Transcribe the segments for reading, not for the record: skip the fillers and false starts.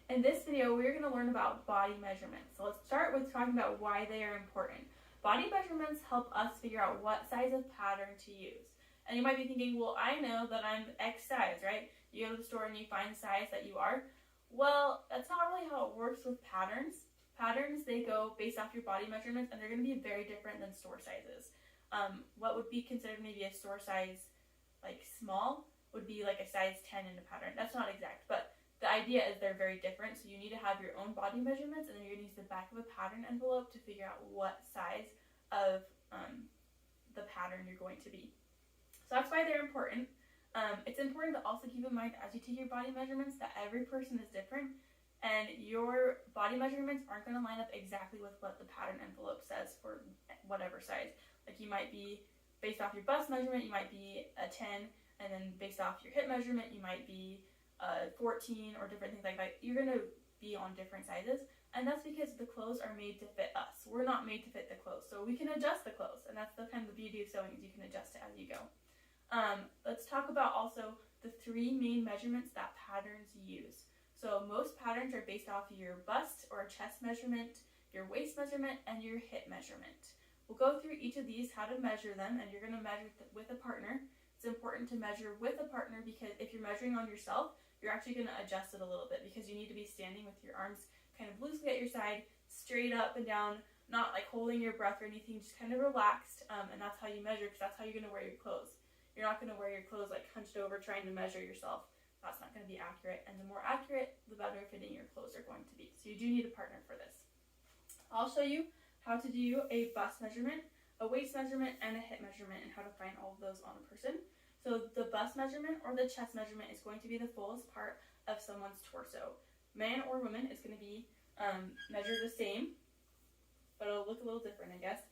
In this video, we're going to learn about body measurements. So let's start with talking about why they are important. Body measurements help us figure out what size of pattern to use. And you might be thinking, well, I know that I'm X size, right? You go to the store and you find the size that you are. Well, that's not really how it works with patterns. Patterns, they go based off your body measurements, and they're going to be very different than store sizes. What would be considered maybe a store size, like small, would be like a size 10 in a pattern. That's not exact, but the idea is they're very different, so you need to have your own body measurements, and then you're going to use the back of a pattern envelope to figure out what size of the pattern you're going to be. So that's why they're important. It's important to also keep in mind as you take your body measurements that every person is different, and your body measurements aren't going to line up exactly with what the pattern envelope says for whatever size. Like you might be, based off your bust measurement, you might be a 10, and then based off your hip measurement, you might be 14 or different things like that. You're going to be on different sizes, and that's because the clothes are made to fit us. We're not made to fit the clothes, so we can adjust the clothes, and that's the kind of the beauty of sewing, is you can adjust it as you go. Let's talk about also the three main measurements that patterns use. So most patterns are based off your bust or chest measurement, your waist measurement, and your hip measurement. We'll go through each of these, how to measure them, and you're going to measure with a partner. It's important to measure with a partner because if you're measuring on yourself, you're actually going to adjust it a little bit because you need to be standing with your arms kind of loosely at your side, straight up and down, not like holding your breath or anything, just kind of relaxed, and that's how you measure because that's how you're going to wear your clothes. You're not going to wear your clothes like hunched over trying to measure yourself. That's not going to be accurate, and the more accurate, the better fitting your clothes are going to be. So you do need a partner for this. I'll show you how to do a bust measurement, a waist measurement, and a hip measurement, and how to find all of those on a person. So the bust measurement or the chest measurement is going to be the fullest part of someone's torso. Man or woman is going to be measured the same, but it'll look a little different, I guess.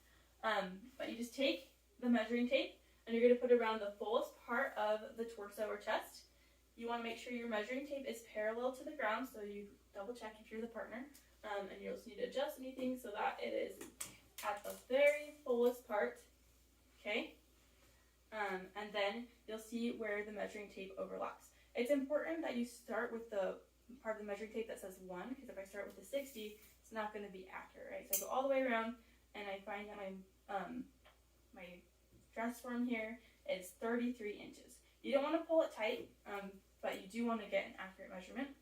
But you just take the measuring tape and you're going to put it around the fullest part of the torso or chest. You want to make sure your measuring tape is parallel to the ground, so you double check if you're the partner, and you'll just need to adjust anything so that it is at the very fullest part, okay? And then you'll see where the measuring tape overlaps. It's important that you start with the part of the measuring tape that says 1, because if I start with the 60, it's not going to be accurate, right? So I go all the way around, and I find that my dress form here is 33 inches. You don't want to pull it tight, but you do want to get an accurate measurement.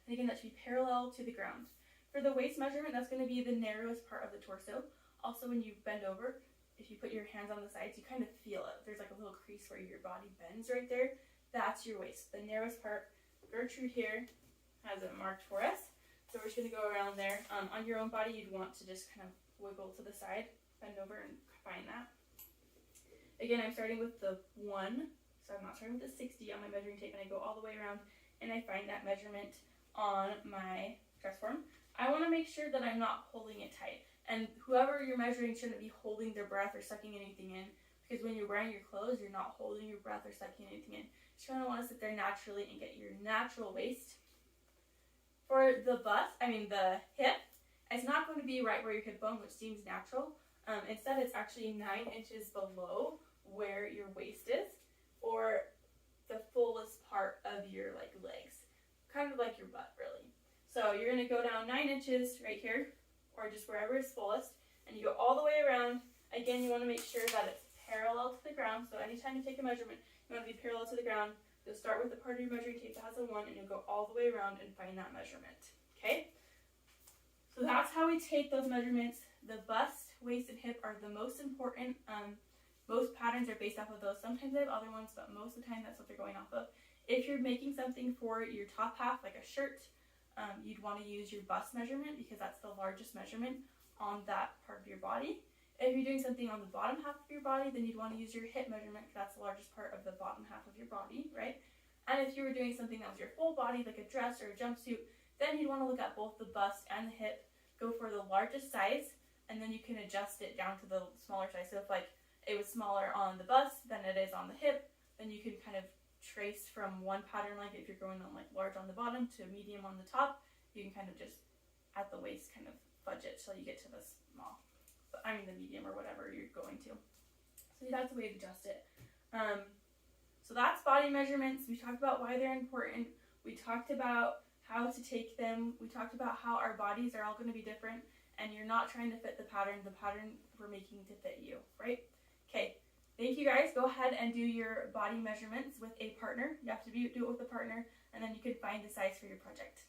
And again, that should be parallel to the ground. For the waist measurement, that's going to be the narrowest part of the torso. Also, when you bend over, if you put your hands on the sides, you kind of feel it. There's like a little crease where your body bends right there. That's your waist, the narrowest part. Gertrude here has it marked for us. So we're just going to go around there. On your own body, you'd want to just kind of wiggle to the side, bend over, and find that. Again, I'm starting with the 1, so I'm not starting with the 60 on my measuring tape, and I go all the way around, and I find that measurement on my dress form. I want to make sure that I'm not holding it tight. And whoever you're measuring shouldn't be holding their breath or sucking anything in, because when you're wearing your clothes, you're not holding your breath or sucking anything in. You just kind of want to sit there naturally and get your natural waist. For the the hip, it's not going to be right where your hip bone, which seems natural. Instead, it's actually 9 inches below where your waist is, or the fullest part of your legs, kind of like your butt, really. So you're going to go down 9 inches right here, or just wherever is fullest, and you go all the way around. Again, you want to make sure that it's parallel to the ground, so anytime you take a measurement, you want to be parallel to the ground. You'll start with the part of your measuring tape that has a 1, and you'll go all the way around and find that measurement, okay? So that's how we take those measurements. The bust, waist, and hip are the most important. Most patterns are based off of those. Sometimes they have other ones, but most of the time that's what they're going off of. If you're making something for your top half, like a shirt, you'd want to use your bust measurement because that's the largest measurement on that part of your body. If you're doing something on the bottom half of your body, then you'd want to use your hip measurement because that's the largest part of the bottom half of your body, right? And if you were doing something that was your full body, like a dress or a jumpsuit, then you'd want to look at both the bust and the hip, go for the largest size, and then you can adjust it down to the smaller size. So if it was smaller on the bust than it is on the hip, then you can kind of trace from one pattern, like if you're going on large on the bottom to medium on the top, you can kind of just at the waist kind of fudge it till you get to the small, the medium or whatever you're going to. So that's the way to adjust it. So that's body measurements. We talked about why they're important. We talked about how to take them. We talked about how our bodies are all going to be different, and you're not trying to fit the pattern we're making to fit you, right? Okay, thank you guys. Go ahead and do your body measurements with a partner. You have to do it with a partner, and then you can find the size for your project.